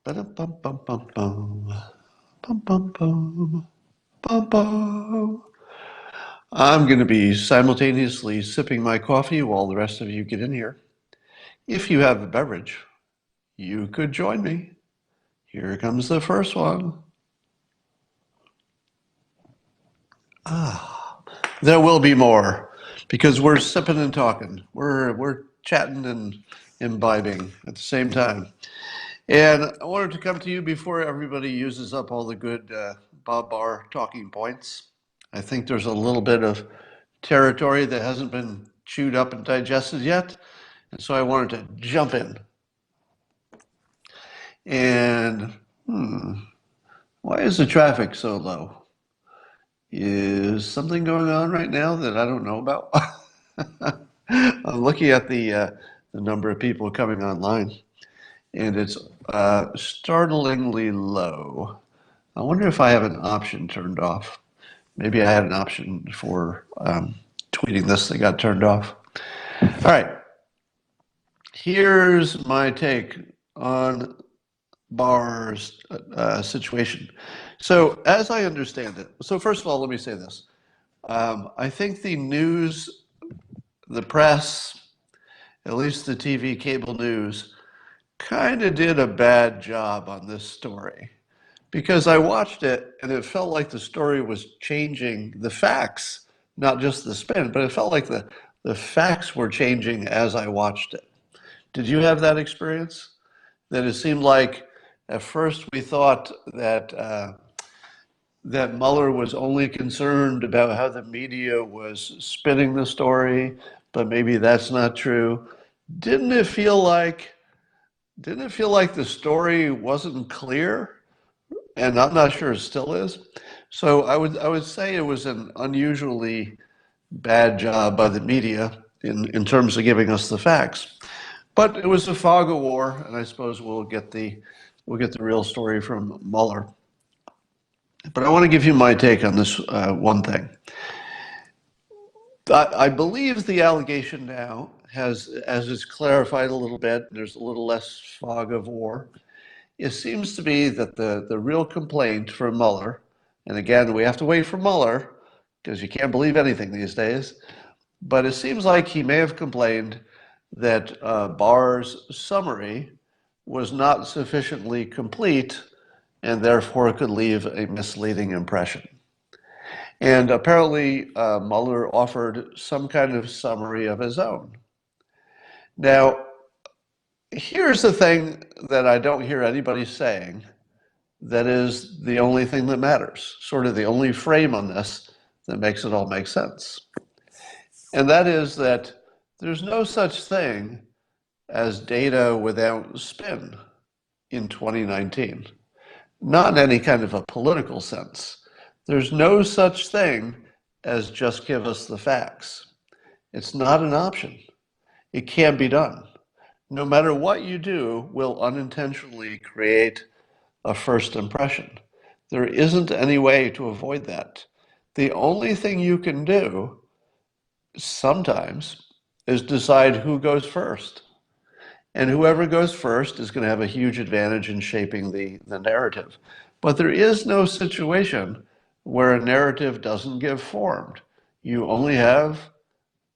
Ba-dum-bum-bum-bum-bum. Bum-bum-bum. Bum-bum. I'm going to be simultaneously sipping my coffee while the rest of you get in here. If you have a beverage, you could join me. Here comes the first one. There will be more because we're sipping and talking. We're chatting and imbibing at the same time. And I wanted to come to you before everybody uses up all the good Bob Barr talking points. I think there's a little bit of territory that hasn't been chewed up and digested yet. And so I wanted to jump in. And why is the traffic so low? Is something going on right now that I don't know about? I'm looking at the number of people coming online, and it's startlingly low. I wonder if I have an option turned off. Maybe I had an option for tweeting this that got turned off. All right, here's my take on Barr's situation. So, as I understand it, so first of all, let me say this. I think the news, the press, at least the TV cable news, kind of did a bad job on this story because I watched it and it felt like the story was changing the facts, not just the spin, but it felt like the facts were changing as I watched it. Did you have that experience? That it seemed like at first we thought that Mueller was only concerned about how the media was spinning the story, but maybe that's not true. Didn't it feel like didn't it feel like the story wasn't clear? And I'm not sure it still is. So I would say it was an unusually bad job by the media in terms of giving us the facts. But it was a fog of war, and I suppose we'll get the real story from Mueller. But I want to give you my take on this one thing. I believe the allegation now has, as it's clarified a little bit, there's a little less fog of war. It seems to be that the real complaint for Mueller, and again, we have to wait for Mueller because you can't believe anything these days, but it seems like he may have complained that Barr's summary was not sufficiently complete and therefore could leave a misleading impression. And apparently, Mueller offered some kind of summary of his own. Now, here's the thing that I don't hear anybody saying that is the only thing that matters, sort of the only frame on this that makes it all make sense. And that is that there's no such thing as data without spin in 2019, not in any kind of a political sense. There's no such thing as just give us the facts. It's not an option. It can't be done. No matter what you do, will unintentionally create a first impression. There isn't any way to avoid that. The only thing you can do sometimes is decide who goes first. And whoever goes first is going to have a huge advantage in shaping the narrative. But there is no situation where a narrative doesn't get formed. You only have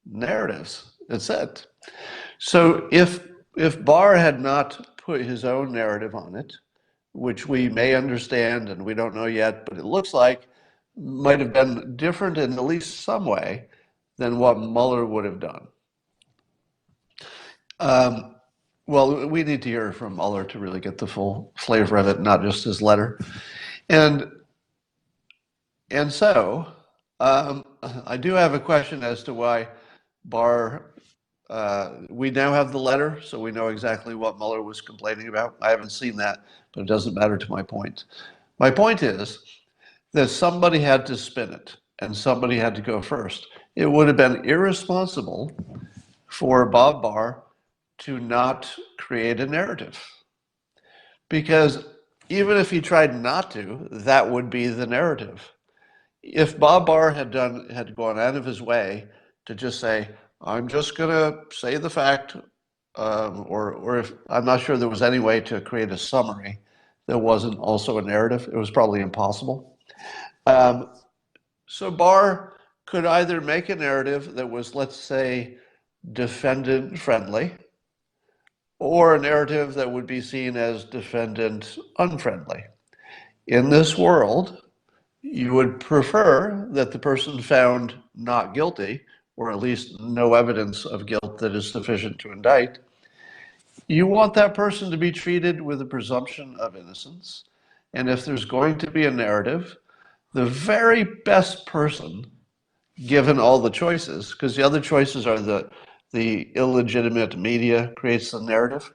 narratives. That's it. So if Barr had not put his own narrative on it, which we may understand and we don't know yet, but it looks like might have been different in at least some way than what Mueller would have done. Well, we need to hear from Mueller to really get the full flavor of it, not just his letter. And and so I do have a question as to why Barr. We now have the letter, so we know exactly what Mueller was complaining about. I haven't seen that, but it doesn't matter to my point. My point is that somebody had to spin it, and somebody had to go first. It would have been irresponsible for Bob Barr to not create a narrative. Because even if he tried not to, that would be the narrative. If Bob Barr had gone out of his way to just say, I'm just going to say the fact, or if I'm not sure there was any way to create a summary, that wasn't also a narrative. It was probably impossible. So Barr could either make a narrative that was, let's say, defendant friendly, or a narrative that would be seen as defendant unfriendly. In this world, you would prefer that the person found not guilty, or at least no evidence of guilt that is sufficient to indict. You want that person to be treated with a presumption of innocence. And if there's going to be a narrative, the very best person, given all the choices, because the other choices are the illegitimate media creates the narrative.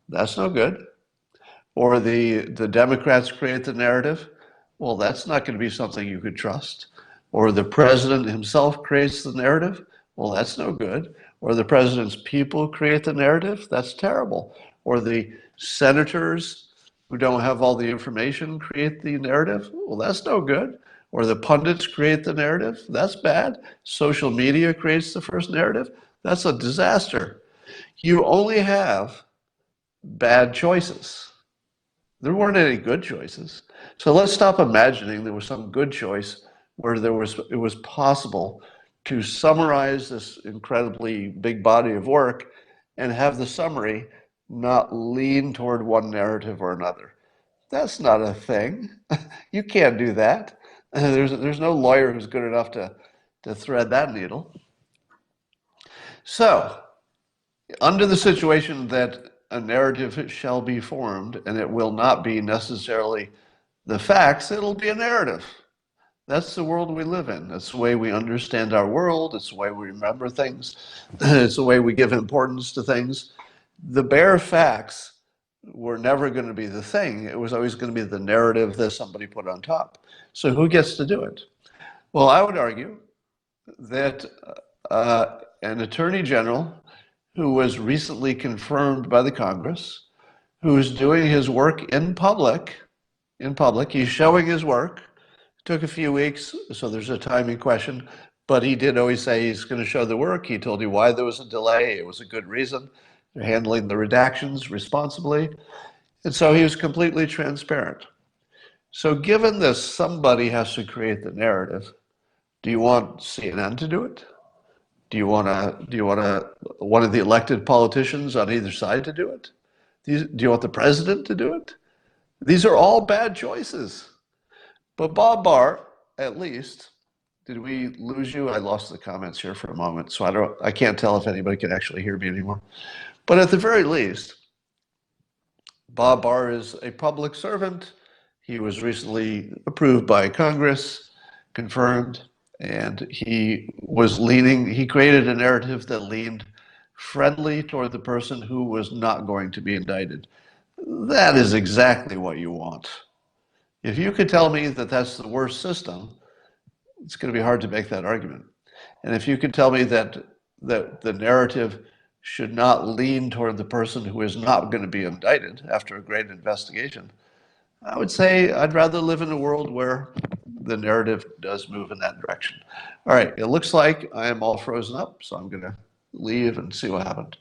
That's no good. Or the Democrats create the narrative. Well, that's not going to be something you could trust. Or the president himself creates the narrative. Well, that's no good. Or the president's people create the narrative. That's terrible. Or the senators who don't have all the information create the narrative. Well, that's no good. Or the pundits create the narrative. That's bad. Social media creates the first narrative. That's a disaster. You only have bad choices. There weren't any good choices. So let's stop imagining there was some good choice where it was possible to summarize this incredibly big body of work and have the summary not lean toward one narrative or another. That's not a thing. You can't do that. There's no lawyer who's good enough to thread that needle. So, under the situation that a narrative shall be formed, and it will not be necessarily the facts, it'll be a narrative. That's the world we live in. That's the way we understand our world. It's the way we remember things. It's the way we give importance to things. The bare facts were never going to be the thing. It was always going to be the narrative that somebody put on top. So who gets to do it? Well, I would argue that an attorney general who was recently confirmed by the Congress, who is doing his work in public, he's showing his work. It took a few weeks, so there's a timing question, but he did always say he's going to show the work. He told you why there was a delay. It was a good reason. They're handling the redactions responsibly. And so he was completely transparent. So given this, somebody has to create the narrative. Do you want CNN to do it? Do you want one of the elected politicians on either side to do it? Do you want the president to do it? These are all bad choices. But Bob Barr, at least, did we lose you? I lost the comments here for a moment, so I can't tell if anybody can actually hear me anymore. But at the very least, Bob Barr is a public servant. He was recently approved by Congress, confirmed, and he created a narrative that leaned friendly toward the person who was not going to be indicted. That is exactly what you want. If you could tell me that that's the worst system, it's going to be hard to make that argument. And if you could tell me that the narrative should not lean toward the person who is not going to be indicted after a great investigation, I would say I'd rather live in a world where the narrative does move in that direction. All right, it looks like I am all frozen up, so I'm going to leave and see what happened.